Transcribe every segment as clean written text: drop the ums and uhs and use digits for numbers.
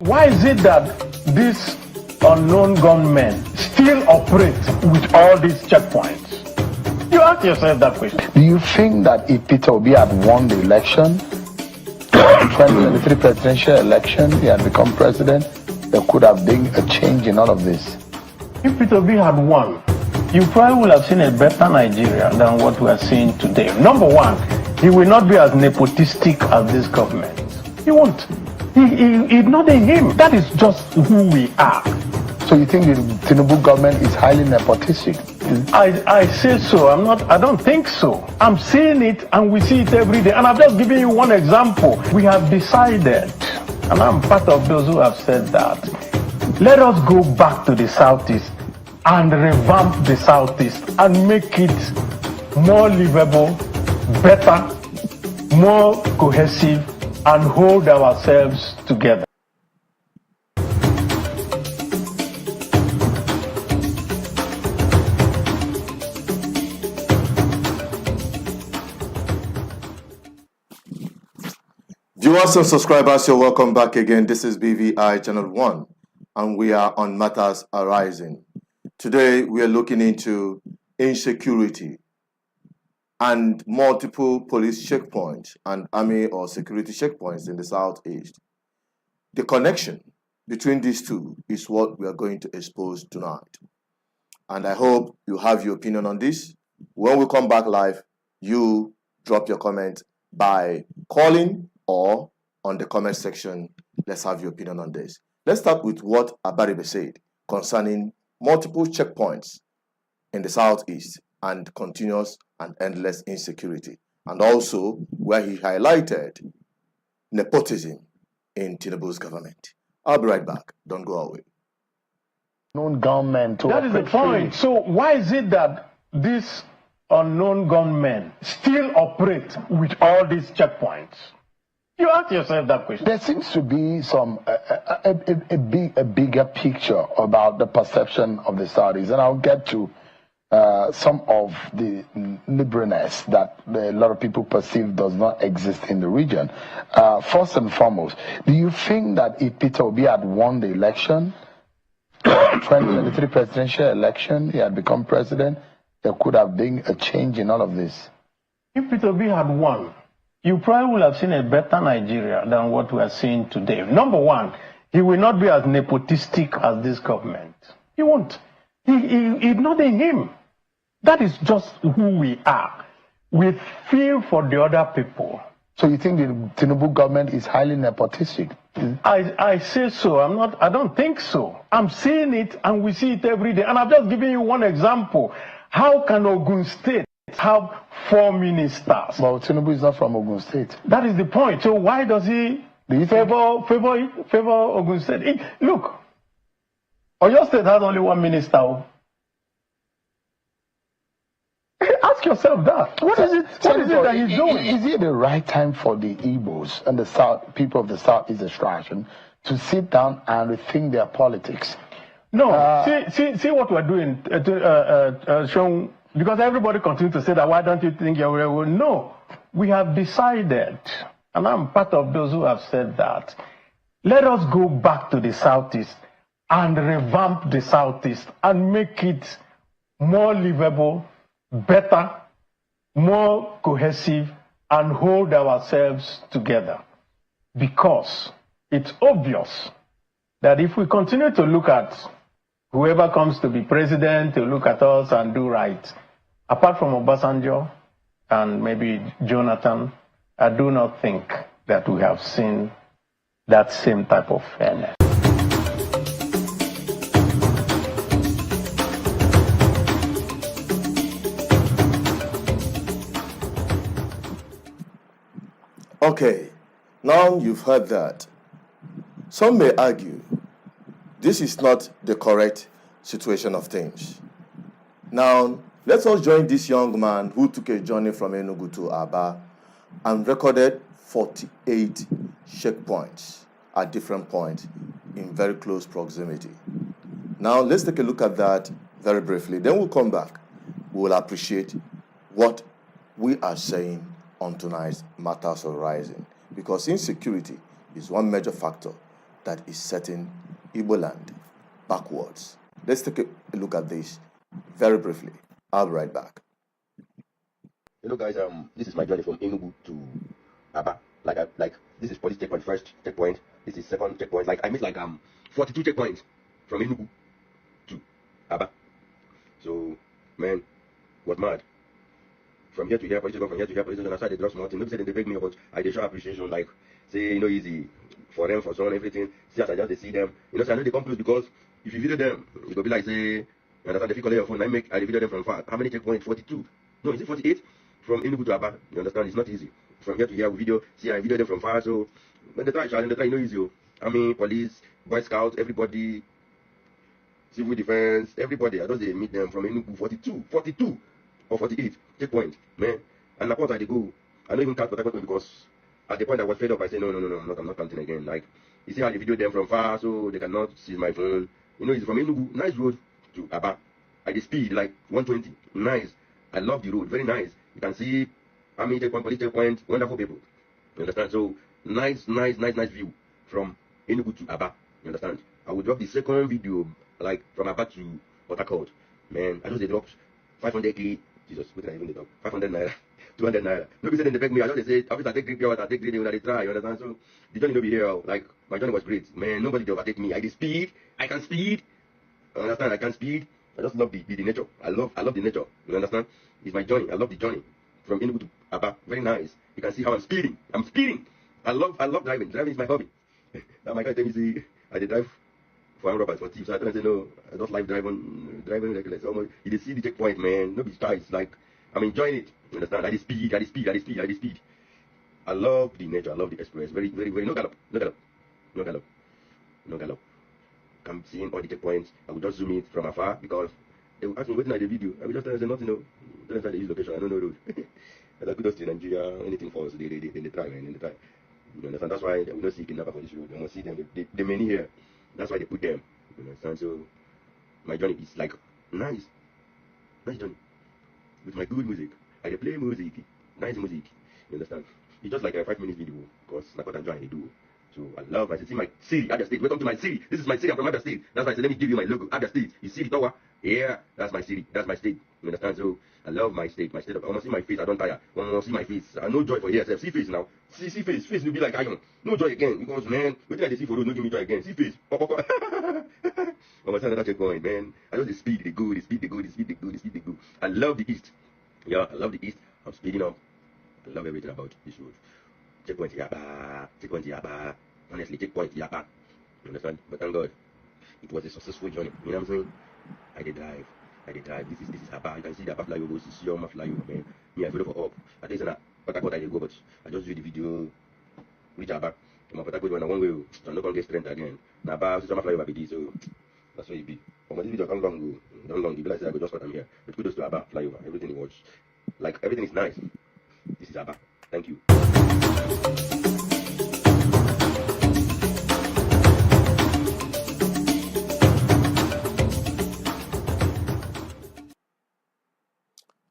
Why is it that these unknown gunmen still operate with all these checkpoints? You ask yourself that question. Do you think that if Peter Obi had won the election, 2023 presidential election, he had become president, there could have been a change in all of this? If Peter Obi had won, you probably would have seen a better Nigeria than what we are seeing today. Number one, he will not be as nepotistic as this government. He won't. It's not in him. That is just who we are. So you think the Tinubu government is highly nepotistic? I say so. I don't think so. I'm seeing it and we see it every day. And I've just given you one example. We have decided, and I'm part of those who have said that, let us go back to the Southeast and revamp the Southeast and make it more livable, better, more cohesive, and hold ourselves together. Viewers and subscribers, you're welcome back again. This is BVI Channel 1, and we are on Matters Arising. Today, we are looking into insecurity and multiple police checkpoints and army or security checkpoints in the Southeast. The connection between these two is what we are going to expose tonight. And I hope you have your opinion on this. When we come back live, you drop your comment by calling or on the comment section. Let's have your opinion on this. Let's start with what Abaribe said concerning multiple checkpoints in the Southeast and continuous and endless insecurity, and also where he highlighted nepotism in Tinubu's government. I'll be right back. Don't go away. Unknown gunmen to That is the point. So why is it that these unknown gunmen still operate with all these checkpoints? You ask yourself that question. There seems to be a bigger picture about the perception of the Saudis, and I'll get to some of the liberalness that a lot of people perceive does not exist in the region. First and foremost, do you think that if Peter Obi had won the election, 2023 presidential election, he had become president, there could have been a change in all of this? If Peter Obi had won, you probably would have seen a better Nigeria than what we are seeing today. Number one, he will not be as nepotistic as this government. He won't. It's not in him. That is just who we are. We feel for the other people. So you think the Tinubu government is highly nepotistic? I say so. I don't think so. I'm seeing it and we see it every day. And I've just given you one example. How can Ogun State have 4 ministers? Well, Tinubu is not from Ogun State. That is the point. So why does he favor Ogun State? Look, Oyo State has only 1 minister. Ask yourself that. What is it that he's doing? Is it the right time for the Igbos and the South, people of the Southeast extraction, to sit down and rethink their politics? No. See what we're doing, showing, because everybody continues to say that, why don't you think you're well? No. We have decided, and I'm part of those who have said that, let us go back to the Southeast and revamp the Southeast and make it more livable, better, more cohesive, and hold ourselves together. Because it's obvious that if we continue to look at whoever comes to be president, to look at us and do right, apart from Obasanjo and maybe Jonathan, I do not think that we have seen that same type of fairness. Okay, now you've heard that. Some may argue this is not the correct situation of things. Now, let us join this young man who took a journey from Enugu to Aba and recorded 48 checkpoints at different points in very close proximity. Now, let's take a look at that very briefly. Then we'll come back. We'll appreciate what we are saying on tonight's Matters Arising, because insecurity is one major factor that is setting Igboland backwards. Let's take a look at this very briefly. I'll be right back. Hello guys, this is my journey from Enugu to Aba. Like this is police checkpoint, first checkpoint. This is second checkpoint. Like I missed like 42 checkpoints from Enugu to Aba. So man, was mad. From here to here, police from here to here, police station. I started to drop small things. Nobody said they beg me, but I did show appreciation. Like say easy for them, for someone, everything. See as I just see them. So I know they come close because if you video them, it will be like say, you understand? If you call your phone, I video them from far. How many checkpoints? 42. No, is it 48? From Enugu to Aba, you understand? It's not easy. From here to here, we video. See, I video them from far. So when they try, easy. Army, police, Boy Scouts, everybody, civil defense, everybody. I just they meet them from Enugu. 42 or 48 checkpoint, man. And of course I go. I don't even count Port because at the point I was fed up. I said no, I'm not counting again. Like you see how they video them from far, so they cannot see my phone. It's from Enugu, nice road to Aba. At the speed like 120, nice. I love the road, very nice. You can see army checkpoint, police checkpoint, wonderful people. You understand? So nice view from Enugu to Aba. You understand? I will drop the second video like from Aba to Port Harcourt. Man, I just dropped 500k. Jesus, what did I even talk? 500 naira, 200 naira. Nobody said they beg me. I just say, obviously I take 3 pure water, I take 3 when they try. You understand? So the journey will be here. Like my journey was great. Man, nobody will overtake me. I can speed. You understand? I can speed. I just love the nature. I love the nature. You understand? It's my journey. I love the journey from Enugu to Aba. Very nice. You can see how I'm speeding. I love driving. Driving is my hobby. Now my guy tell me, see, I did drive for robbers, for thieves. So I don't say no. I don't like driving reckless. Almost you see the checkpoint, man. No be shy. It's like I'm enjoying it. You understand? I speed. I love the nature. I love the express. Very no gallop. I'm seeing all the checkpoints. I will just zoom it from afar because they will ask me waiting at the video. I will just tell them nothing. Don't find the location. I don't know road. As I could in Nigeria, anything falls, they try, man. They try. You understand? That's why they will not see kidnapper for this road. They must see them. They many here. That's why they put them. You understand? So my journey is like nice journey with my good music. I play music, nice music. You understand? It's just like a 5 minute video because that's what I'm trying to do. So I love my city. See my city, Abia State. Welcome to my city. This is my city. I'm from Abia State. That's why I said, let me give you my logo. Abia State. You see the tower? Yeah, that's my city. That's my state. You understand? So I love my state. I want to see my face. I don't tire. I want to see my face. I no joy for here. See face now. See face. Face will be like iron. No joy again because man, what did I see for road? No give me joy again. See face. I'm gonna another checkpoint, man. I just the speed. The good. I love the east. Yeah, I love the east. I'm speeding up. I love everything about this road. Checkpoint Yaba. Honestly, checkpoint Yaba. You understand? But thank God, it was a successful journey. You know what I'm saying? I did drive. This is Aba. You can see the Aba flyover. You see all my flyover, man. Me, I follow for up. I think it's but I did go, but I just do the video. Reach Aba. My Port Harcourt when I one way, so I'm not gonna get strength again. Now Aba, so my flyover be so that's what it be. But my video come long. The like I go just what I'm here. But kudos to Aba flyover. Everything you watch, like everything is nice. This is Aba. Thank you.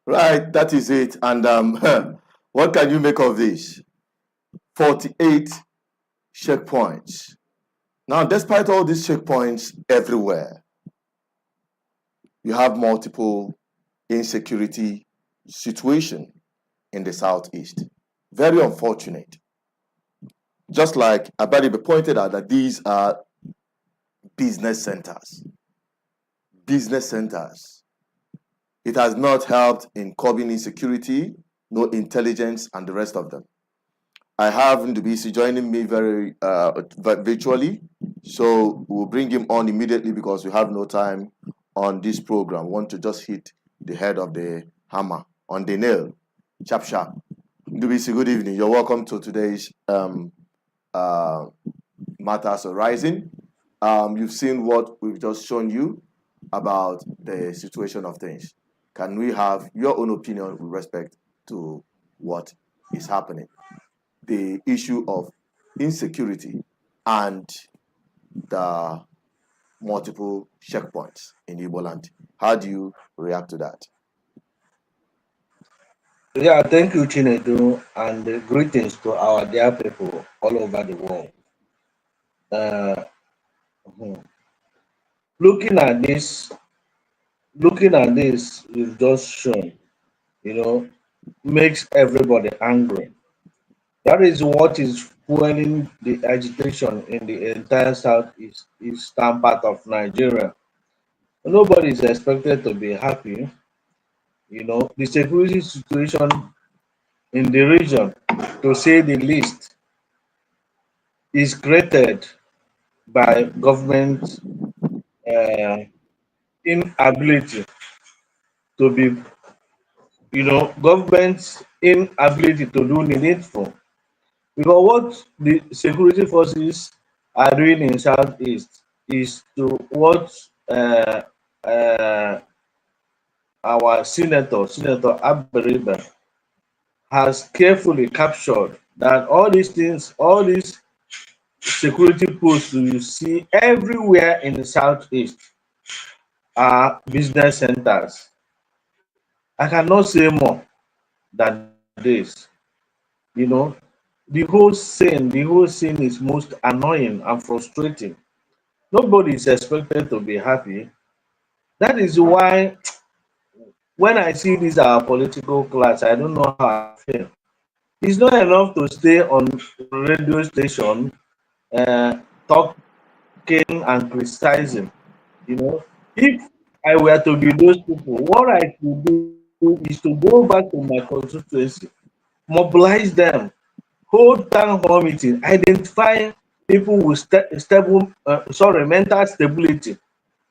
Right, that is it. And what can you make of this? 48 checkpoints. Now, despite all these checkpoints everywhere, you have multiple insecurity situation in the southeast. Very unfortunate. Just like Abaribe pointed out that these are business centers. It has not helped in curbing insecurity, no intelligence, and the rest of them. I have Ndubisi joining me very virtually, so we'll bring him on immediately because we have no time on this program. We want to just hit the head of the hammer on the nail. Sharp. Ndubisi, good evening. You're welcome to today's Matters Arising. You've seen what we've just shown you about the situation of things. Can we have your own opinion with respect to what is happening? The issue of insecurity and the multiple checkpoints in Igboland. How do you react to that? Yeah, thank you, Chinedu, and greetings to our dear people all over the world. Uh, hmm. looking at this, looking at this is just shown, you know, makes everybody angry. That is what is fueling the agitation in the entire southeast eastern part of Nigeria. Nobody is expected to be happy. The security situation in the region, to say the least, is created by government inability to be, government's inability to do the needful. Because what the security forces are doing in Southeast is to what uh, our Senator Abaribe, has carefully captured that all these things, all these security posts you see everywhere in the Southeast are business centers. I cannot say more than this. You know, the whole scene is most annoying and frustrating. Nobody is expected to be happy. That is why when I see this our political class, I don't know how I feel. It's not enough to stay on radio station talking and criticizing. If I were to be those people, what I could do is to go back to my constituency, mobilize them, hold town hall meeting, identify people with mental stability,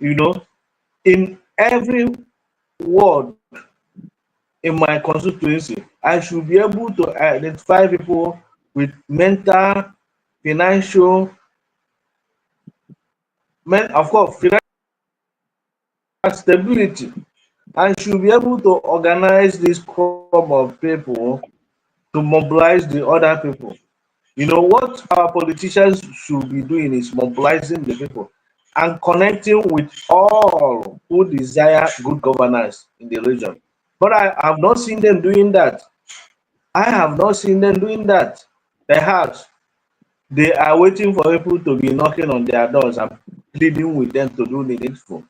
you know, in every ward in my constituency. I should be able to identify people with mental, financial, of course, financial stability. I should be able to organize this crop of people to mobilize the other people. What our politicians should be doing is mobilizing the people and connecting with all who desire good governance in the region. But I have not seen them doing that. I have not seen them doing that. Perhaps they are waiting for people to be knocking on their doors and pleading with them to do the needful.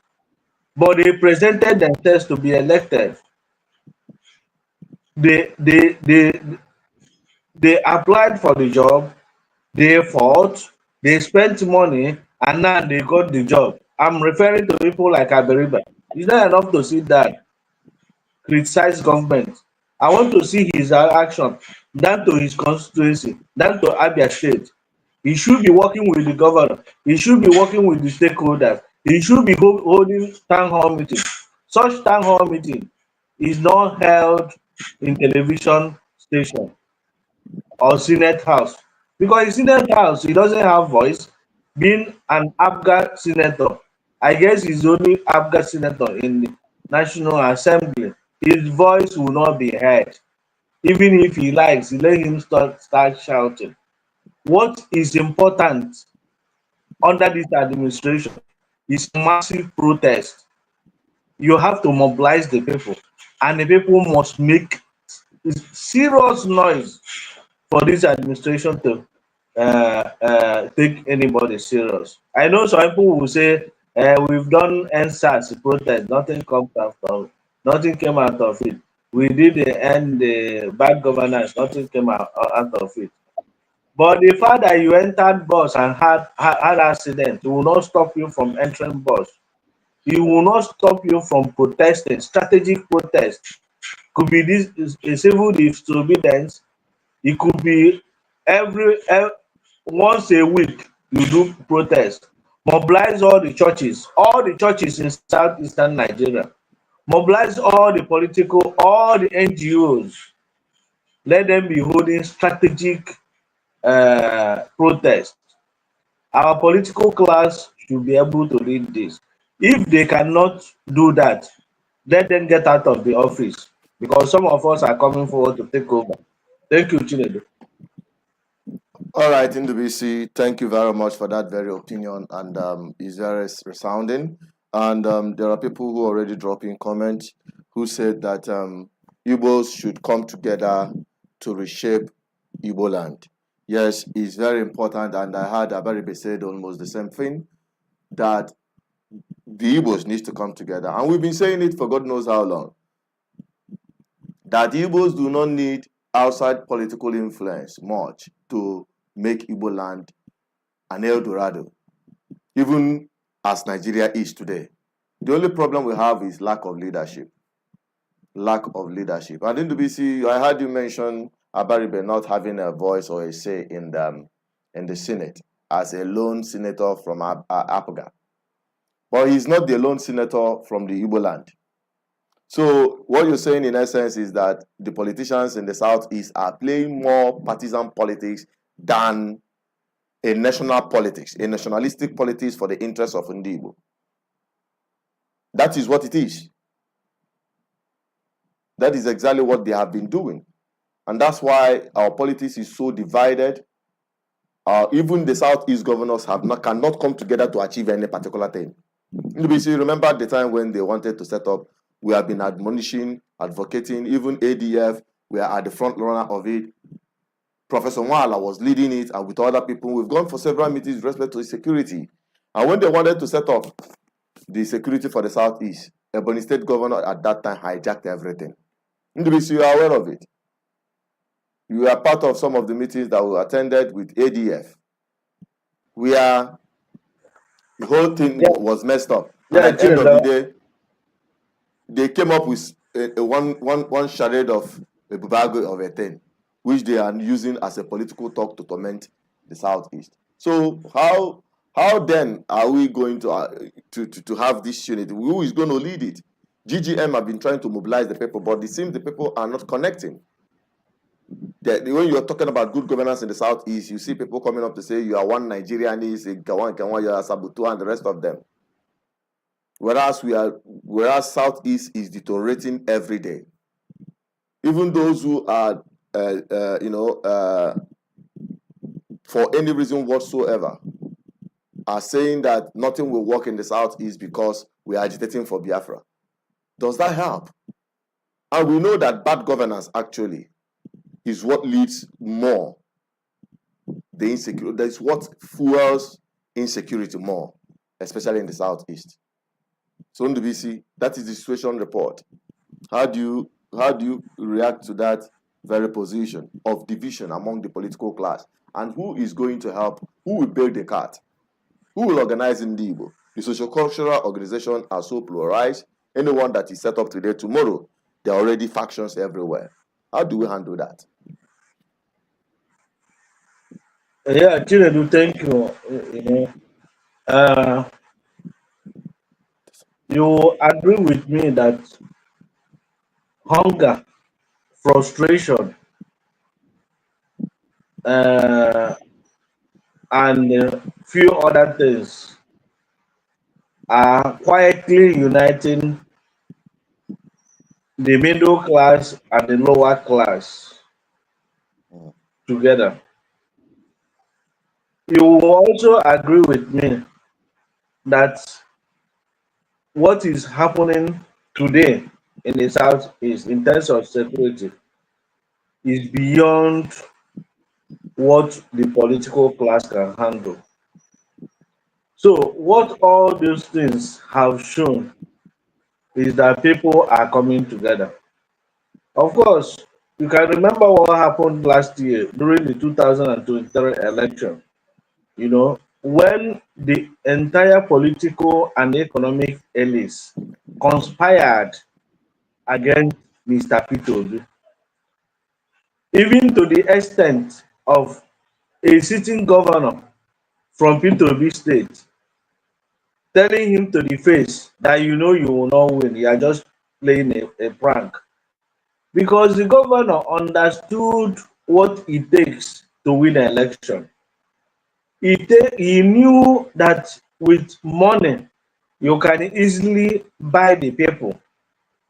But they presented themselves to be elected. They applied for the job, they fought, they spent money, and now they got the job. I'm referring to people like Abaribe. It's not enough to sit down, criticize government. I want to see his action down to his constituency, down to Abia State. He should be working with the governor. He should be working with the stakeholders. He should be holding town hall meeting. Such town hall meeting is not held in television station or Senate House. Because in Senate House, he doesn't have voice. Being an Abga senator, I guess he's only Abga senator in the National Assembly. His voice will not be heard. Even if he likes, let him start shouting. What is important under this administration is massive protest. You have to mobilize the people, and the people must make serious noise for this administration to take anybody serious. I know some people will say we've done NSAS protest, nothing came out of it. We did end the bad governance, nothing came out of it. But the fact that you entered bus and had accident, it will not stop you from entering bus. It will not stop you from protesting. Strategic protest could be this a civil disobedience. It could be once a week you do protest. Mobilize all the churches in southeastern Nigeria. Mobilize all the NGOs. Let them be holding strategic protest. Our political class should be able to lead this. If they cannot do that, let them get out of the office, because some of us are coming forward to take over. Thank you, Chinedu. All right, NDBC, thank you very much for that very opinion, and is very resounding. And there are people who already drop in comments who said that Igbos should come together to reshape Igboland. yes, is very important. And I heard Abaribe said almost the same thing, that the Igbos need to come together. And we've been saying it for God knows how long, that Igbos do not need outside political influence much to make Igboland an El Dorado, even as Nigeria is today. The only problem we have is lack of leadership. Lack of leadership. And in the BC, I heard you mention Abaribe not having a voice or a say in the Senate as a lone senator from Apaga. But he's not the lone senator from the Igboland. So what you're saying in essence is that the politicians in the Southeast are playing more partisan politics than a national politics, a nationalistic politics for the interests of Ndibo. That is what it is. That is exactly what they have been doing. And that's why our politics is so divided. Even the Southeast governors cannot come together to achieve any particular thing. You remember the time when they wanted to set up, we have been admonishing, advocating, even ADF, we are at the front runner of it. Professor Mwala was leading it, and with other people, we've gone for several meetings with respect to security. And when they wanted to set up the security for the Southeast, Ebonyi State governor at that time hijacked everything. You are aware of it. You are part of some of the meetings that we attended with ADF, where the whole thing was messed up. And at the end of the day, they came up with one charade of a bubago of a thing, which they are using as a political talk to torment the Southeast. So how then are we going to have this unity? Who is going to lead it? GGM have been trying to mobilize the people, but it seems the people are not connecting. When you're talking about good governance in the Southeast, you see people coming up to say you are one Nigerianese, you are Sabutu, and the rest of them. Whereas Southeast is deteriorating every day. Even those who are, for any reason whatsoever, are saying that nothing will work in the Southeast because we are agitating for Biafra. Does that help? And we know that bad governance actually is what leads more the insecurity. That is what fuels insecurity more, especially in the Southeast. So in the BC, that is the situation report. How do you react to that very position of division among the political class? And who is going to help? Who will build the cart? Who will organize in Igbo? The socio-cultural organizations are so pluralized. Anyone that is set up today, tomorrow, there are already factions everywhere. How do we handle that? Yeah, Chinedu, thank you. You agree with me that hunger, frustration, and few other things are quietly uniting the middle class and the lower class together. You will also agree with me that what is happening today in the Southeast in terms of security is beyond what the political class can handle. So what all those things have shown is that people are coming together. Of course, you can remember what happened last year during the 2023 election, when the entire political and economic elites conspired against Mr. Peter Obi, even to the extent of a sitting governor from Peter Obi state telling him to the face that you will not win, you are just playing a prank. Because the governor understood what it takes to win an election. He knew that with money, you can easily buy the people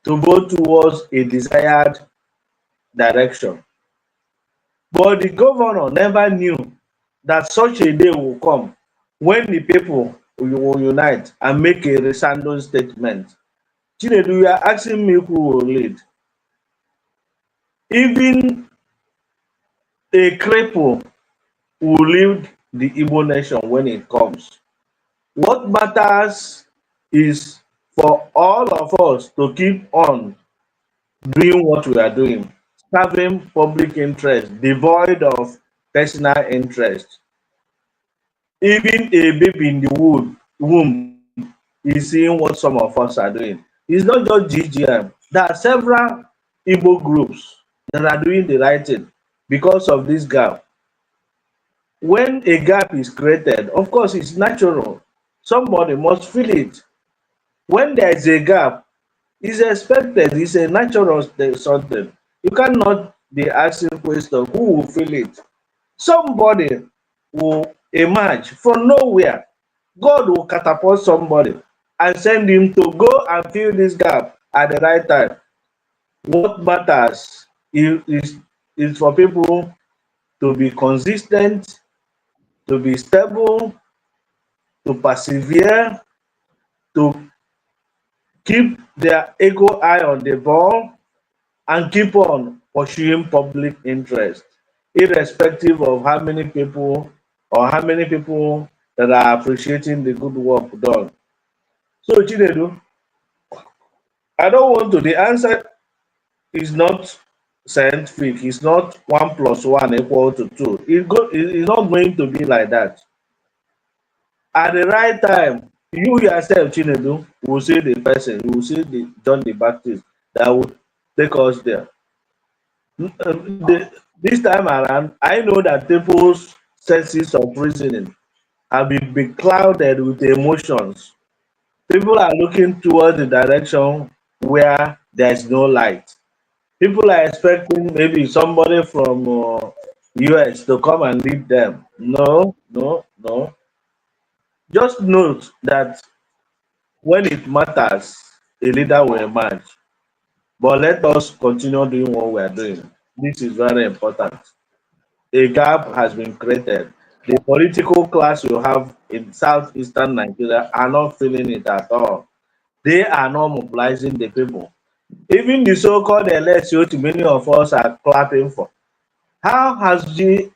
to vote towards a desired direction. But the governor never knew that such a day will come when the people will unite and make a resounding statement. Chinedu, you are asking me who will lead. Even a cripple will lead the Igbo nation when it comes. What matters is for all of us to keep on doing what we are doing, serving public interest, devoid of personal interest. Even a baby in the womb is seeing what some of us are doing. It's not just GGM. There are several Igbo groups that are doing the right thing because of this gap. When a gap is created, of course, it's natural. Somebody must fill it. When there is a gap, it's expected, it's a natural something. You cannot be asking question, who will fill it? Somebody will emerge from nowhere. God will catapult somebody and send him to go and fill this gap at the right time. What matters is for people to be consistent, to be stable, to persevere, to keep their ego eye on the ball, and keep on pursuing public interest, irrespective of how many people that are appreciating the good work done. So, Chinedu, I don't want to. The answer is not scientific. It's not 1 + 1 = 2. It's not going to be like that. At the right time, you yourself, Chinedu, will see the person, you will see the John the Baptist that will take us there. This time around, I know that people's senses of reasoning have been beclouded with emotions. People are looking towards the direction where there's no light. People are expecting maybe somebody from US to come and lead them. No, no, no. Just note that when it matters, a leader will emerge. But let us continue doing what we are doing. This is very important. A gap has been created. The political class you have in southeastern Nigeria are not feeling it at all. They are not mobilizing the people. Even the so-called LSU, many of us are clapping for. How has he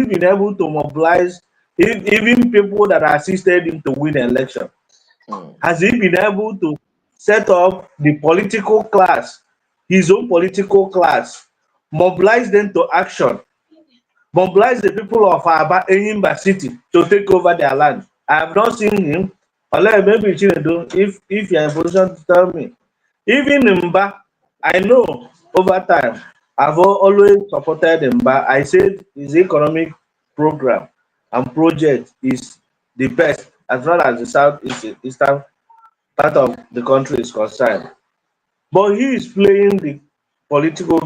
been able to mobilize even people that assisted him to win election? Has he been able to set up the political class, his own political class, mobilize them to action, mobilize the people of Enyimba City to take over their land? I have not seen him. Unless maybe Chinedu, if you're in a position to tell me. Even Mba, I know over time, I've always supported Mba. I said his economic program and project is the best as far as the southeastern part of the country is concerned. But he is playing the political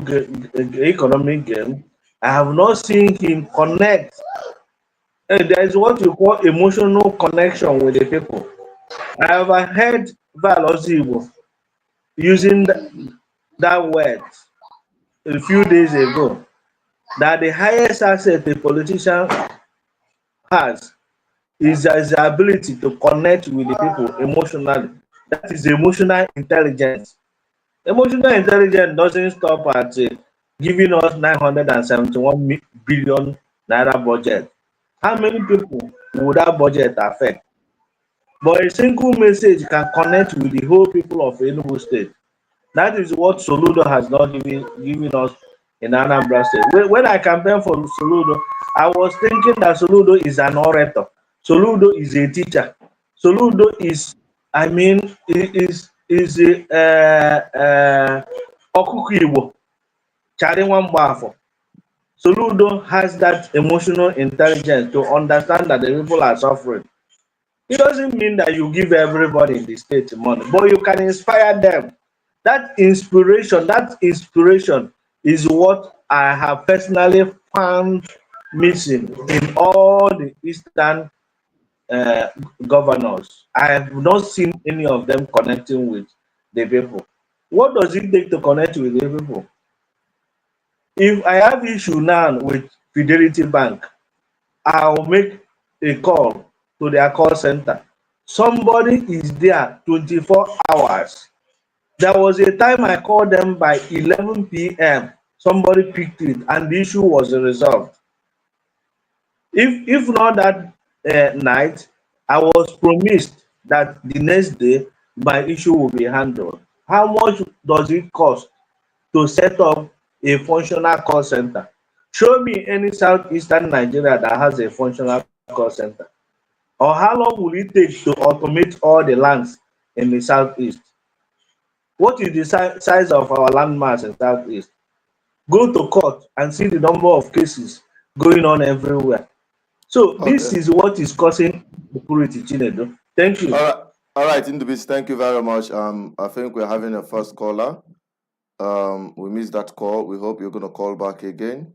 economic game. I have not seen him connect. There is what you call emotional connection with the people. I have heard Val Ozibo using that word a few days ago, that the highest asset a politician has is his ability to connect with the people emotionally. That is emotional intelligence. Emotional intelligence doesn't stop at giving us 971 billion naira budget. How many people would that budget affect? But a single message can connect with the whole people of Enugu State. That is what Soludo has not given us in Anambra State. When I campaigned for Soludo, I was thinking that Soludo is an orator. Soludo is a teacher. Soludo is, I mean, is Okuku Igbo, Chari Nwambafo. Soludo has that emotional intelligence to understand that the people are suffering. It doesn't mean that you give everybody in the state money, but you can inspire them. That inspiration is what I have personally found missing in all the Eastern governors. I have not seen any of them connecting with the people. What does it take to connect with the people? If I have issue now with Fidelity Bank, I'll make a call to their call center. Somebody is there 24 hours. There was a time I called them by 11 p.m. Somebody picked it and the issue was resolved. If not that night, I was promised that the next day my issue will be handled. How much does it cost to set up a functional call center? Show me any southeastern Nigeria that has a functional call center. Or how long will it take to automate all the lands in the southeast? What is the size of our land mass in southeast? Go to court and see the number of cases going on everywhere. So this Okay. is what is causing security, Chinedu. Thank you. All right, Indubis, thank you very much. I think we're having a first caller. We missed that call. We hope you're going to call back again.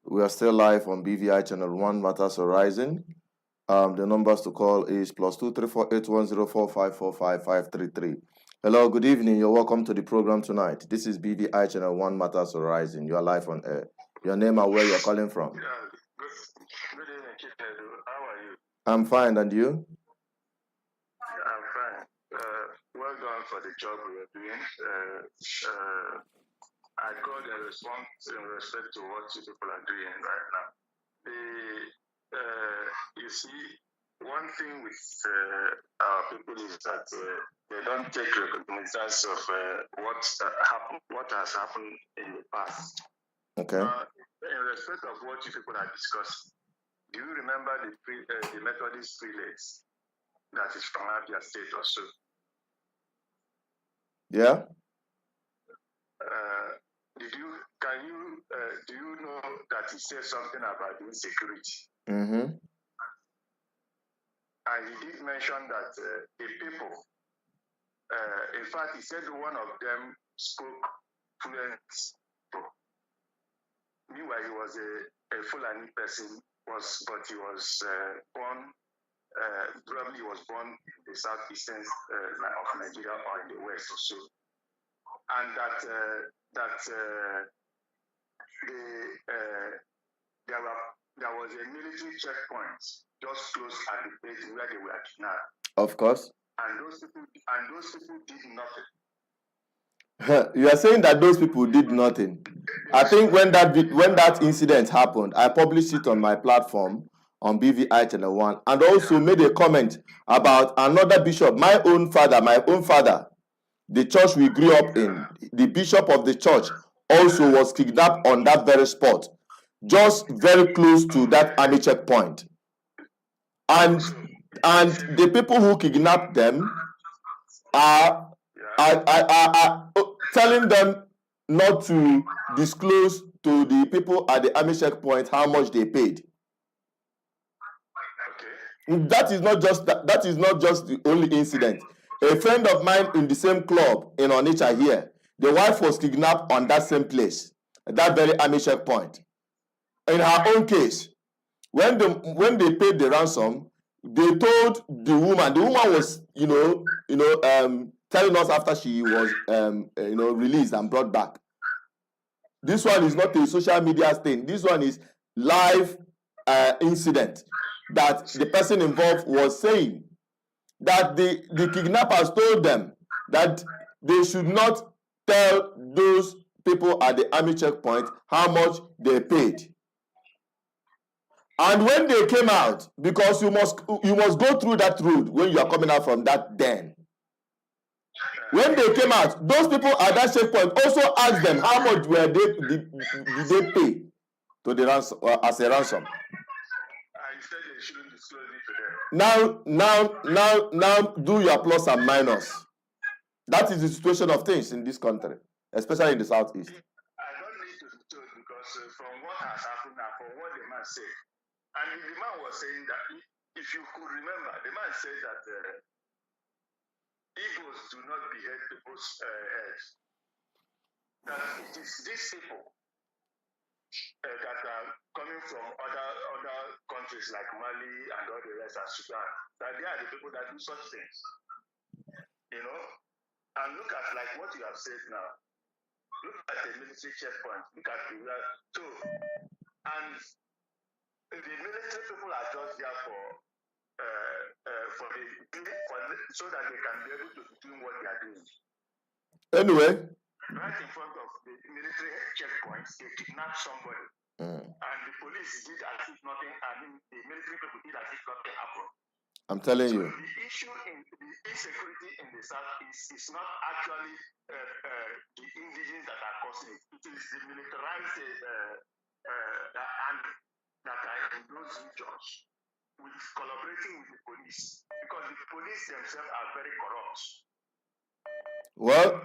We are still live on BVI Channel 1, Matters Horizon. The numbers to call is +2348104545533. Hello, good evening. You're welcome to the program tonight. This is BVI Channel 1, Matters Horizon. You are live on air. Your name and where you're calling from. Yeah, good evening, Chinedu. How are you? I'm fine, and you? I'm fine. Well done for the job we are doing. I got a response in respect to what you people are doing right now. You see, one thing with our people is that they don't take recognizance of what has happened in the past. Okay. In respect of what you people are discussing, do you remember the Methodist prelates that is from Abia State or so? Yeah. Do you know that he said something about the insecurity? Mm-hmm. And he did mention that the people, in fact, he said one of them spoke fluent. Meanwhile, he was a Fulani person, but he was born, probably he was born in the southeastern of Nigeria or in the west or so. And there was a military checkpoint just close at the place where they were kidnapped. Of course. And those people did nothing. You are saying that those people did nothing. I think when that incident happened, I published it on my platform on BVI Channel 1 and also made a comment about another bishop, my own father, the church we grew up in, the bishop of the church also was kidnapped on that very spot, just very close to that army checkpoint. And the people who kidnapped them are telling them not to disclose to the people at the army checkpoint how much they paid. That is not just the only incident. A friend of mine in the same club in Onitsha here, the wife was kidnapped on that same place, that very army checkpoint. In her own case, when they paid the ransom, they told the woman was telling us after she was released and brought back. This one is not a social media thing. This one is live incident that the person involved was saying that the kidnappers told them that they should not tell those people at the army checkpoint how much they paid. And when they came out, because you must go through that road when you are coming out from that den. When they came out, those people at that checkpoint also asked them how much did they pay to the ransom as a ransom. I said they shouldn't disclose it to them. Now do your plus and minus. That is the situation of things in this country, especially in the southeast. I don't need to disclose because from what has happened and from what the man said, and the man was saying that if you could remember, the man said that Igbos do not behead people's heads. That it is these people that are coming from other countries like Mali and all the rest of Sudan, that they are the people that do such things. You know? And look at like what you have said now. Look at the military checkpoint. Look at the and the military people are just there so that they can be able to do what they are doing. Anyway. Right in front of the military checkpoints, they kidnap somebody. And the police did as if nothing, I mean, the military people did as if nothing happened. I'm telling you. The issue in the insecurity in the south is not actually the indigenous that are causing it. It is the militarized army that are in those regions with collaborating with the police, because the police themselves are very corrupt. Well,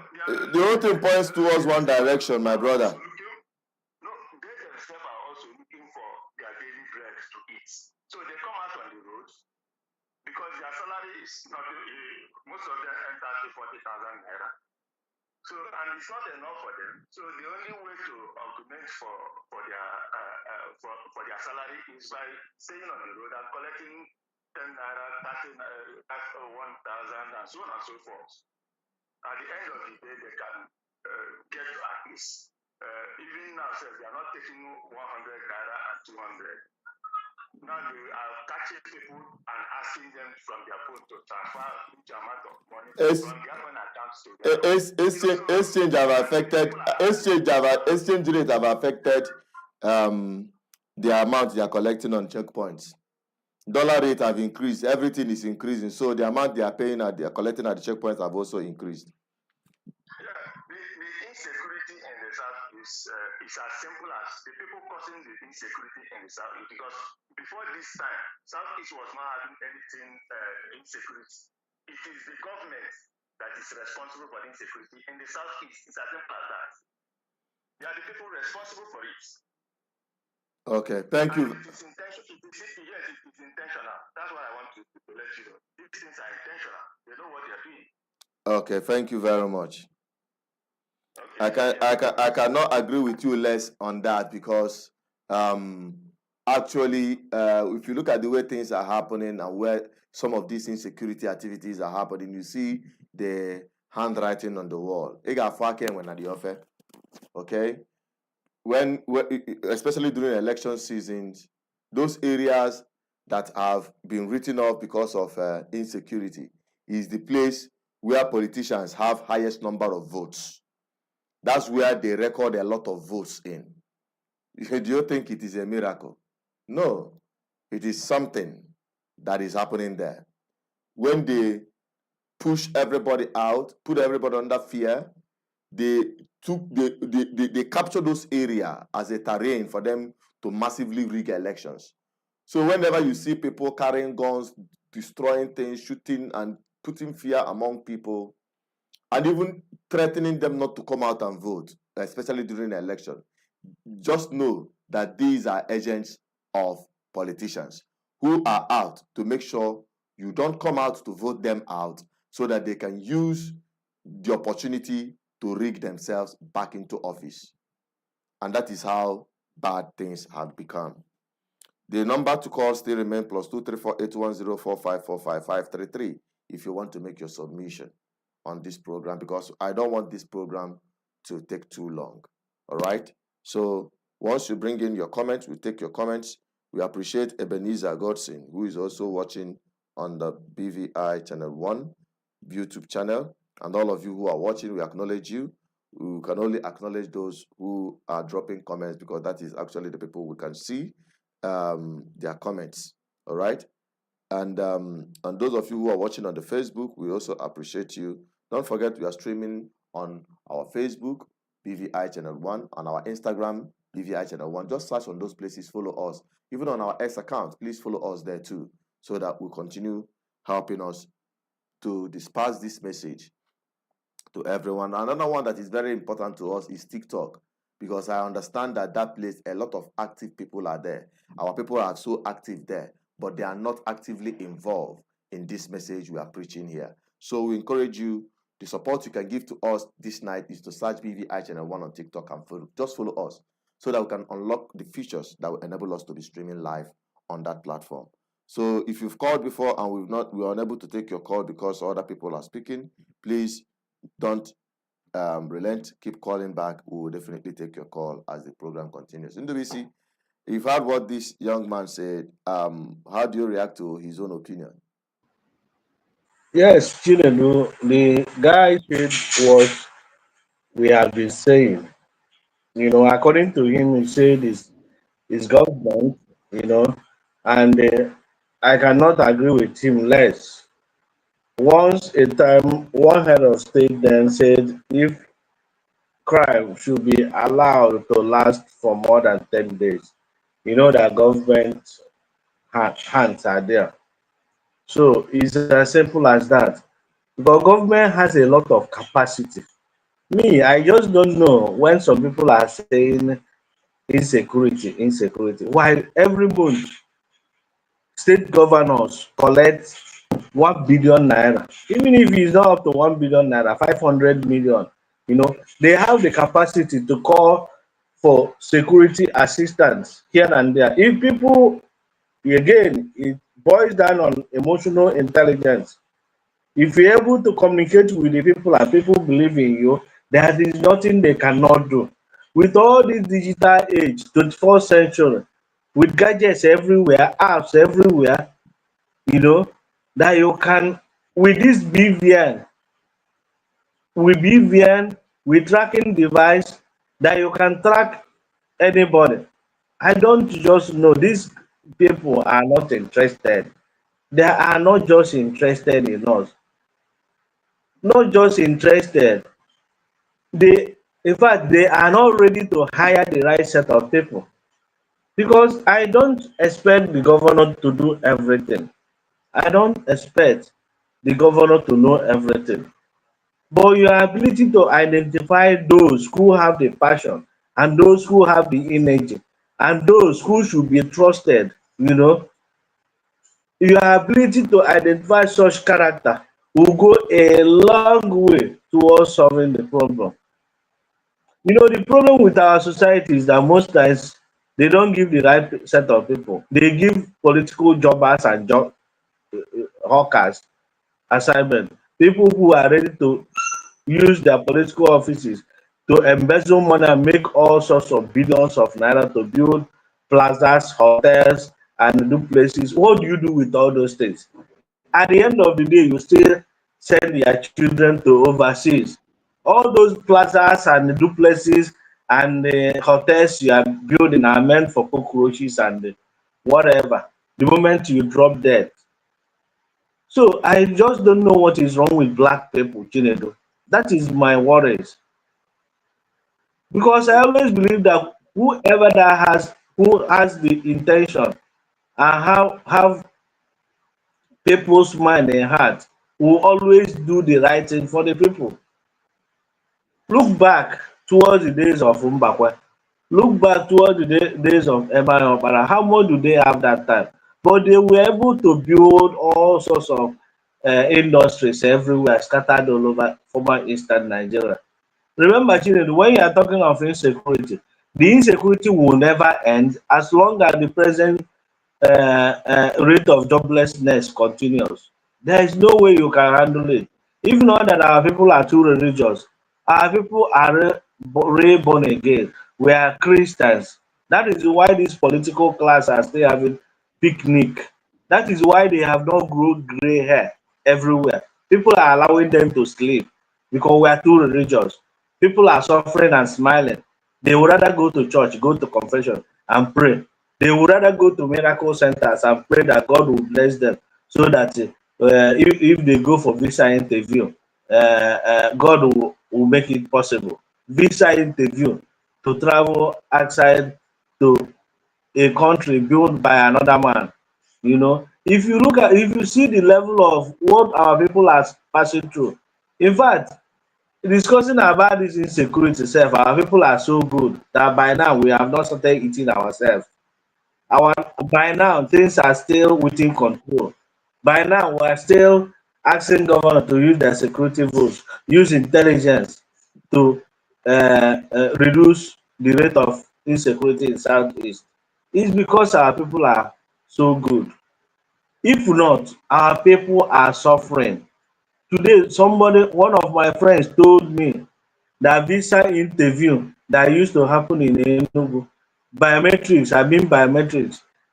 the whole thing points towards one direction, my brother. No, they themselves are also looking for their daily bread to eat. So they come out on the roads because their salary is not, most of them enter to 40,000 naira. So, and it's not enough for them. So the only way to augment for their salary is by staying on the road and collecting 10 naira, 30 naira, 1,000, and so on and so forth. At the end of the day, they can get at least, even now, they are not taking 100 naira and 200. Now they are catching people and asking them from their phone to transfer huge amount of money from their own accounts to their exchange rate have affected the amount they are collecting on checkpoints. Dollar rate have increased, everything is increasing, so the amount they are paying they are collecting at the checkpoints have also increased. Yeah, the insecurity in the south is as simple as the people causing the insecurity in the south, because before this time, Southeast was not having anything insecurity. It is the government that is responsible for the insecurity in the Southeast. It's as simple as that. They are the people responsible for it. Okay, thank you. It is intentional. Yes, it is intentional. That's what I want to let you know. These things are intentional. They know what they are doing. Okay, thank you very much. Okay. I cannot agree with you less on that, because actually, if you look at the way things are happening and where some of these insecurity activities are happening, you see the handwriting on the wall. Okay, when especially during election seasons, those areas that have been written off because of insecurity is the place where politicians have highest number of votes. That's where they record a lot of votes in. Do you think it is a miracle? No, it is something that is happening there. When they push everybody out, put everybody under fear, they capture those areas as a terrain for them to massively rig elections. So whenever you see people carrying guns, destroying things, shooting and putting fear among people, and even threatening them not to come out and vote, especially during the election, just know that these are agents of politicians who are out to make sure you don't come out to vote them out, so that they can use the opportunity to rig themselves back into office. And that is how bad things have become. The number to call still remains +2348104545533 if you want to make your submission on this program, because I don't want this program to take too long. All right? So once you bring in your comments, we take your comments. We appreciate Ebenezer Godson, who is also watching on the BVI Channel 1 YouTube channel. And all of you who are watching, we acknowledge you. We can only acknowledge those who are dropping comments, because that is actually the people we can see their comments. All right? And those of you who are watching on the Facebook, we also appreciate you. Don't forget, we are streaming on our Facebook, BVI Channel 1, on our Instagram, BVI Channel 1. Just search on those places, follow us. Even on our X account, please follow us there too, so that we continue helping us to disperse this message to everyone. Another one that is very important to us is TikTok, because I understand that place, a lot of active people are there. Our people are so active there, but they are not actively involved in this message we are preaching here. So we encourage you, the support you can give to us this night is to search BVI Channel 1 on TikTok and just follow us, so that we can unlock the features that will enable us to be streaming live on that platform. So if you've called before and we are unable to take your call because other people are speaking, please don't relent, keep calling back. We will definitely take your call as the program continues. Ndubisi, you've heard what this young man said. How do you react to his own opinion? Yes, Chinelu, the guy said what we have been saying. According to him, he said is his government, and I cannot agree with him less. Once a time, one head of state then said if crime should be allowed to last for more than 10 days, that government hands are there. So it's as simple as that. But government has a lot of capacity. Me, I just don't know when some people are saying insecurity, insecurity. While every month state governors collect 1 billion naira, even if it's not up to 1 billion naira, 500 million, they have the capacity to call for security assistance here and there. If people, again, it boils down on emotional intelligence. If you're able to communicate with the people and people believe in you, there is nothing they cannot do. With all this digital age, 24th century, with gadgets everywhere, apps everywhere, you know, that you can, with this BVN, with tracking device, that you can track anybody. I don't just know, these people are not interested. They are not just interested in us, not just interested. They, in fact, they are not ready to hire the right set of people, because I don't expect the governor to do everything. I don't expect the governor to know everything. But your ability to identify those who have the passion and those who have the energy and those who should be trusted, your ability to identify such character will go a long way towards solving the problem. The problem with our society is that most times they don't give the right set of people. They give political jobbers and job hawkers assignment. People who are ready to use their political offices to embezzle money and make all sorts of billions of naira to build plazas, hotels, and do places. What do you do with all those things? At the end of the day, you still send your children to overseas. All those plazas and duplexes and hotels you are building are meant for cockroaches and whatever. The moment you drop dead. So I just don't know what is wrong with black people, Chinedu. That is my worries. Because I always believe that whoever who has the intention and have people's mind and heart will always do the right thing for the people. Look back towards the days of Mbakwe. Look back towards the days of Emma Opara. How much do they have that time? But they were able to build all sorts of industries everywhere, scattered all over former Eastern Nigeria. Remember, children, when you are talking of insecurity, the insecurity will never end as long as the present rate of joblessness continues. There is no way you can handle it. If not that our people are too religious, our people are reborn again. We are Christians. That is why this political class are still having picnic. That is why they have not grown gray hair everywhere. People are allowing them to sleep because we are too religious. People are suffering and smiling. They would rather go to church, go to confession, and pray. They would rather go to miracle centers and pray that God will bless them, so that if they go for visa interview, God will make it possible. Visa interview to travel outside to a country built by another man. If you see the level of what our people are passing through, in fact, discussing about this insecurity self, our people are so good that by now we have not started eating ourselves. Our By now things are still within control. By now we are still asking governor to use their security votes, use intelligence to reduce the rate of insecurity in Southeast. It's because our people are so good. If not, our people are suffering. Today, one of my friends told me that visa interview that used to happen in Enugu, biometrics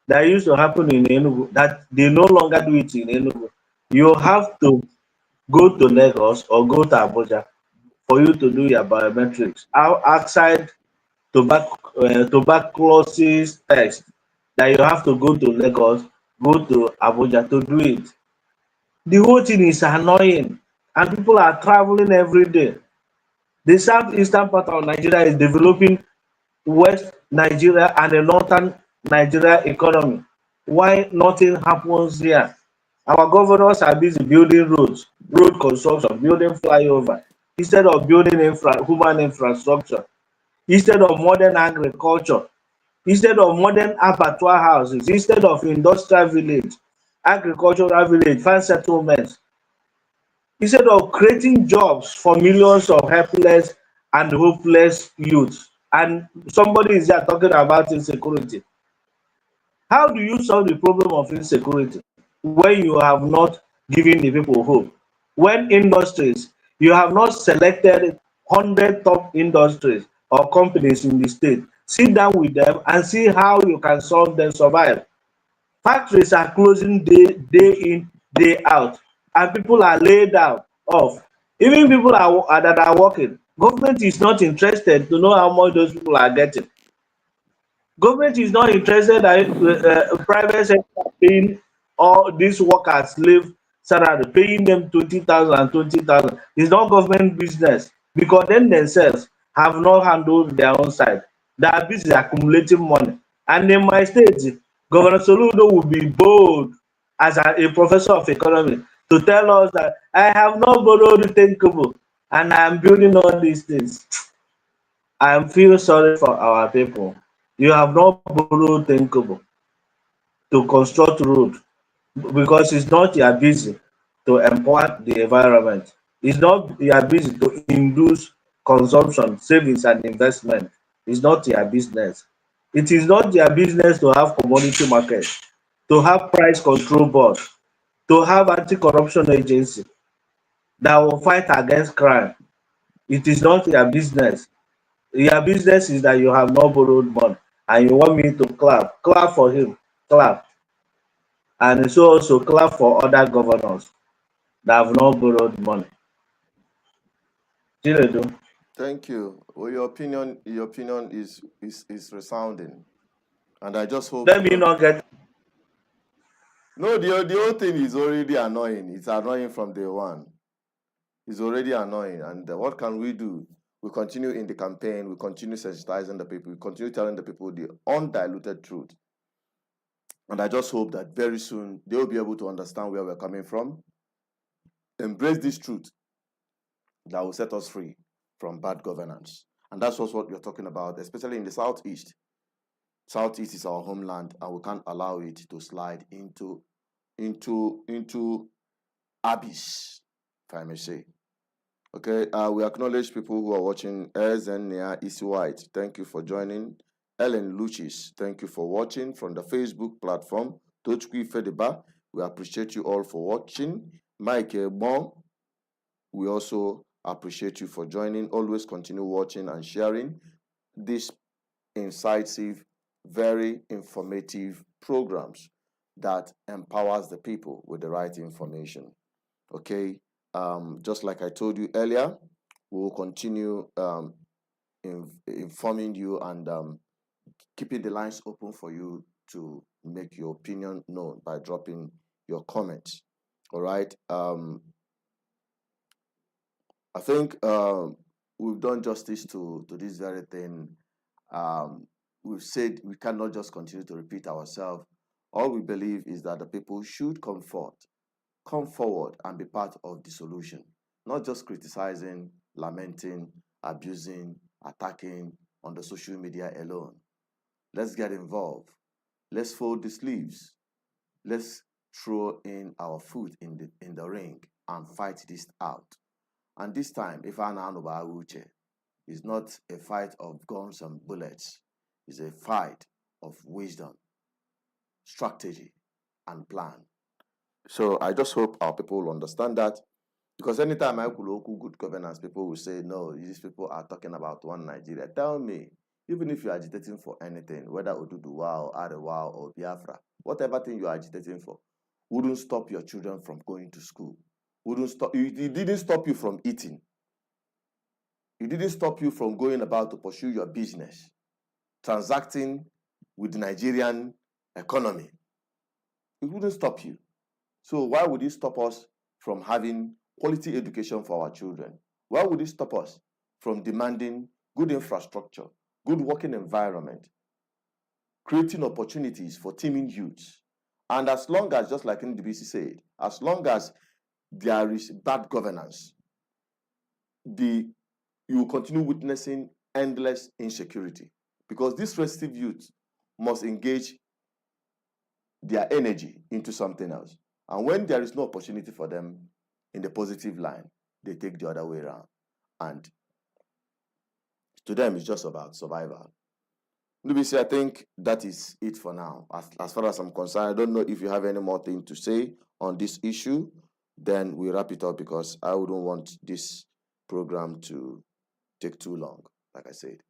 that used to happen in Enugu, that they no longer do it in Enugu. You have to go to Lagos or go to Abuja for you to do your biometrics outside tuberculosis test that you have to go to Lagos, go to Abuja to do it. The whole thing is annoying, and people are traveling every day. The southeastern part of Nigeria is developing West Nigeria and the northern Nigeria economy. Why nothing happens here? Our governors are busy building roads, road construction, building flyover, instead of building human infrastructure, instead of modern agriculture, instead of modern abattoir houses, instead of industrial village, agricultural village, farm settlements, instead of creating jobs for millions of helpless and hopeless youths. And somebody is here talking about insecurity. How do you solve the problem of insecurity when you have not given the people hope? When industries, you have not selected 100 top industries or companies in the state, sit down with them and see how you can solve them survive. Factories are closing day in, day out, and people are laid out off. Even people that are working, government is not interested to know how much those people are getting. Government is not interested that private sector paying all these workers slave salary, paying them 20,000 and 20,000. It's not government business because them themselves have not handled their own side. They are busy accumulating money. And in my state, Governor Soludo will be bold as a professor of economy to tell us that I have not borrowed thinkable and I am building all these things. I feel sorry for our people. You have not borrowed thinkable to construct road because it's not your business to empower the environment. It's not your business to induce consumption, savings, and investment. It's not your business. It is not your business to have commodity market, to have price control board, to have anti-corruption agency that will fight against crime. It is not your business. Your business is that you have not borrowed money and you want me to clap. Clap for him. Clap. And so also clap for other governors that have not borrowed money. Chinedu. Thank you. Well, your opinion is resounding, and I just hope. Let me not get. No, the whole thing is already annoying. It's annoying from day one. It's already annoying, and what can we do? We continue in the campaign. We continue sensitizing the people. We continue telling the people the undiluted truth, and I just hope that very soon they will be able to understand where we're coming from, embrace this truth that will set us free from bad governance. And that's also what you're talking about, especially in the Southeast. Southeast is our homeland, and we can't allow it to slide into abyss, if I may say. Okay, we acknowledge people who are watching. Ezenia Isi White, thank you for joining. Ellen Luchis, thank you for watching from the Facebook platform. Tochkwi Fediba, we appreciate you all for watching. Mike Bon, we also appreciate you for joining. Always continue watching and sharing these incisive, very informative programs that empowers the people with the right information. Okay, just like I told you earlier, we will continue informing you and keeping the lines open for you to make your opinion known by dropping your comments. All right. I think we've done justice to this very thing. We've said we cannot just continue to repeat ourselves. All we believe is that the people should come forward and be part of the solution, not just criticizing, lamenting, abusing, attacking on the social media alone. Let's get involved. Let's fold the sleeves. Let's throw in our foot in the ring and fight this out. And this time, if Ananoba Uche is not a fight of guns and bullets, it's a fight of wisdom, strategy, and plan. So I just hope our people will understand that, because anytime I could look good governance, people will say, no, these people are talking about one Nigeria. Tell me, even if you're agitating for anything, whether Oduduwa or Arewa or Biafra, whatever thing you're agitating for, wouldn't stop your children from going to school. It didn't stop you from eating. It didn't stop you from going about to pursue your business. transacting with the Nigerian economy. It wouldn't stop you. So why would it stop us from having quality education for our children? Why would it stop us from demanding good infrastructure, good working environment, creating opportunities for teaming youths? And as long as, just like NDBC said, as long as there is bad governance, you will continue witnessing endless insecurity, because these restive youth must engage their energy into something else. And when there is no opportunity for them in the positive line, they take the other way around. And to them, it's just about survival. NDBC, I think that is it for now. As far as I'm concerned, I don't know if you have any more thing to say on this issue. Then we wrap it up, because I wouldn't want this program to take too long, like I said.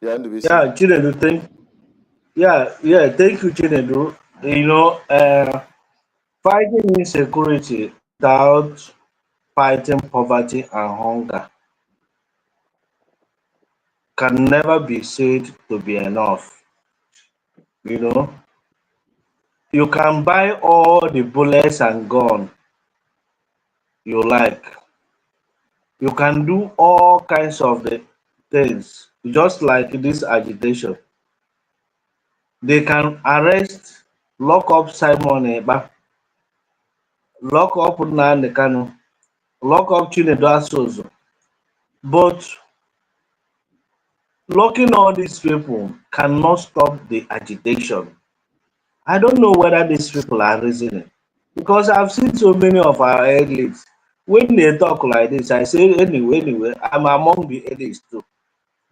Yeah, NDBC. Yeah, Chinedu, thank you, Chinedu. You know, fighting insecurity without fighting poverty and hunger can never be said to be enough. You know, you can buy all the bullets and gun you like. You can do all kinds of the things, just like this agitation. They can arrest, lock up Simon Eba, lock up Nnamdi Kanu, lock up Chinedu Asozo. But locking all these people cannot stop the agitation. I don't know whether these people are reasoning, because I've seen so many of our elites. When they talk like this, I say, anyway, I'm among the elites too.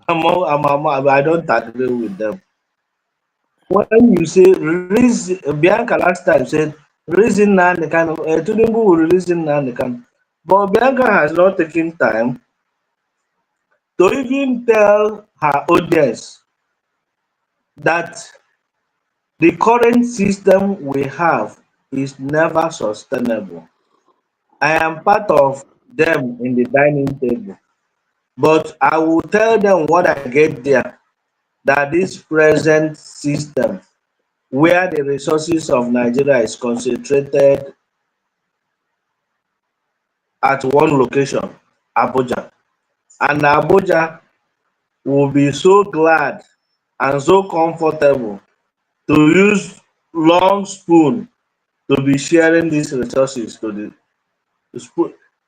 I don't agree with them. When you say reason, Bianca last time said reason Nnamdi Kanu, Tinubu will reason Nnamdi Kanu, but Bianca has not taken time to even tell her audience that the current system we have is never sustainable. I am part of them in the dining table, but I will tell them what I get there, that this present system, where the resources of Nigeria is concentrated at one location, Abuja, and Abuja will be so glad and so comfortable to use long spoon to be sharing these resources to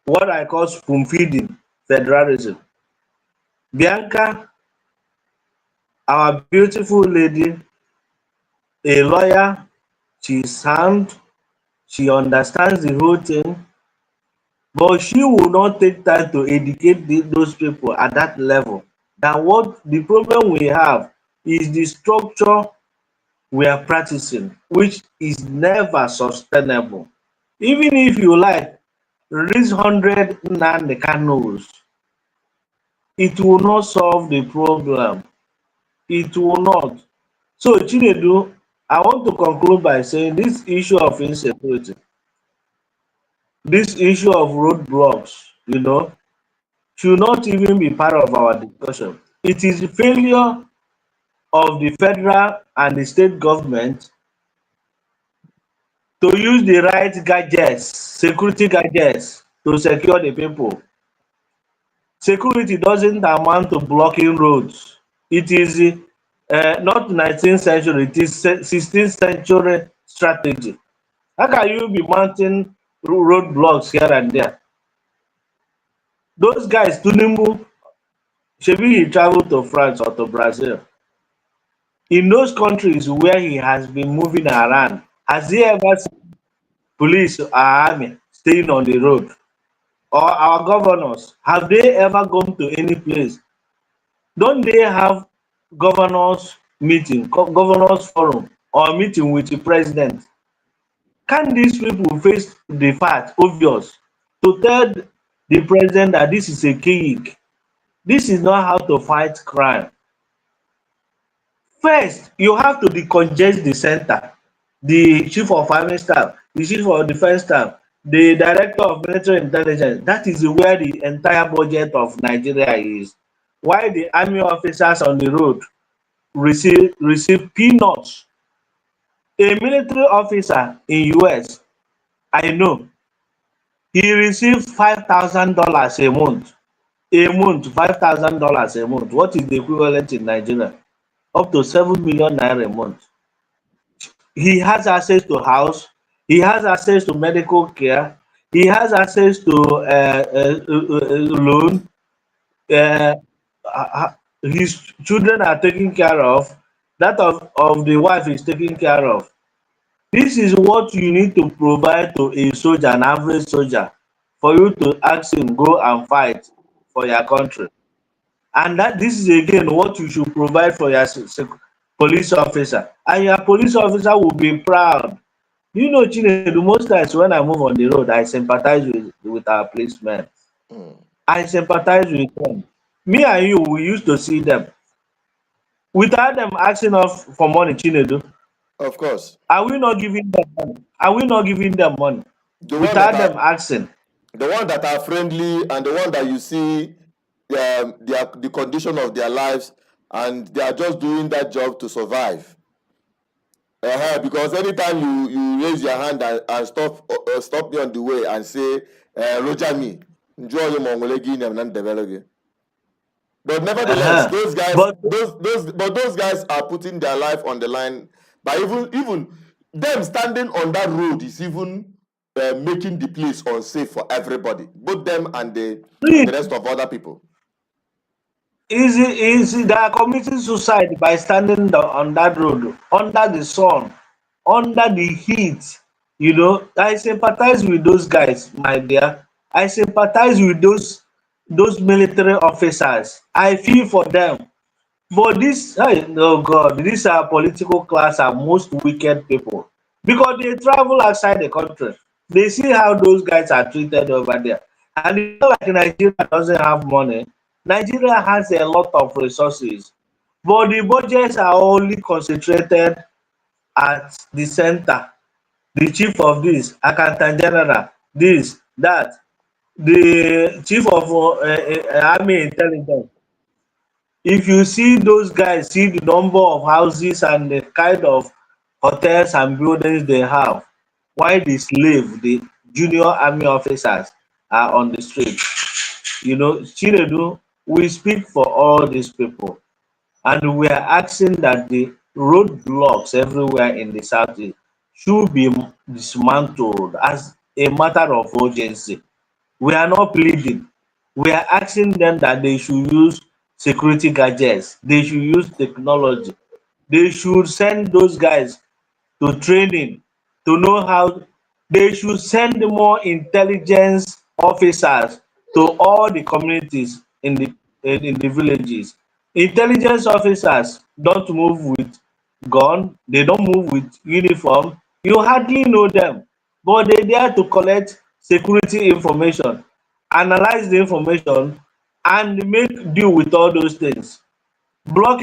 what I call spoon feeding federalism. Bianca, our beautiful lady, a lawyer, she's sound, she understands the whole thing, but she will not take time to educate those people at that level. That what the problem we have is the structure we are practicing, which is never sustainable. Even if you like release 100 Nnamdi Kanus, it will not solve the problem. It will not. So, Chinedu, I want to conclude by saying this issue of insecurity, this issue of roadblocks, should not even be part of our discussion. It is the failure of the federal and the state government to use the right gadgets, security gadgets, to secure the people. Security doesn't amount to blocking roads. It is not 19th century, it is 16th century strategy. How can you be mounting roadblocks here and there? Those guys, Tinubu, maybe he traveled to France or to Brazil. In those countries where he has been moving around, has he ever seen police or army staying on the road? Or our governors, have they ever gone to any place? Don't they have governors meeting, governors forum, or meeting with the president? Can these people face the fact, obvious, to tell the president that this is a cake? This is not how to fight crime. First, you have to decongest the center, the chief of army staff, the chief of defense staff, the director of military intelligence. That is where the entire budget of Nigeria is. Why the army officers on the road receive peanuts. A military officer in US, I know, he receives $5,000 a month. A month, $5,000 a month. What is the equivalent in Nigeria? Up to 7 million naira a month. He has access to house, he has access to medical care, he has access to loan, uh, his children are taken care of, that of the wife is taken care of. This is what you need to provide to a soldier, an average soldier, for you to ask him go and fight for your country. And that this is again what you should provide for your police officer. And your police officer will be proud. You know, Chinedu, most times when I move on the road, I sympathize with our policemen. I sympathize with them. Me and you, we used to see them. Without them asking us for money, Chinedu, Of course. are we not giving them money? Are we not giving them money? The one Without that them are asking. the one that are friendly and the one that you see the condition of their lives and they are just doing that job to survive. Because anytime you raise your hand and stop me on the way and say, Roger me, enjoy your mongolegi and develop. But nevertheless, those guys, But those guys are putting their life on the line. But even them standing on that road is even making the place unsafe for everybody, both them and the rest of other people. easy, they are committing suicide by standing on that road under the sun, under the heat. You know, I sympathize with those guys, my dear. I sympathize with those military officers. I feel for them. But this, oh God, these are political class are most wicked people because they travel outside the country. They see how those guys are treated over there. And it's not like Nigeria doesn't have money. Nigeria has a lot of resources, but the budgets are only concentrated at the center. The chief of this, accountant general, this, that, the chief of army intelligence. If you see those guys, see the number of houses and the kind of hotels and buildings they have, while the slave, the junior army officers are on the street. You know, Chinedu, we speak for all these people and we are asking that the roadblocks everywhere in the southeast should be dismantled as a matter of urgency. We are not pleading. We are asking them that they should use security gadgets. They should use technology. They should send those guys to training to know how. They should send more intelligence officers to all the communities in the villages. Intelligence officers don't move with gun. They don't move with uniform. You hardly know them, but they there to collect security information, analyze the information, and make deal with all those things. Blocking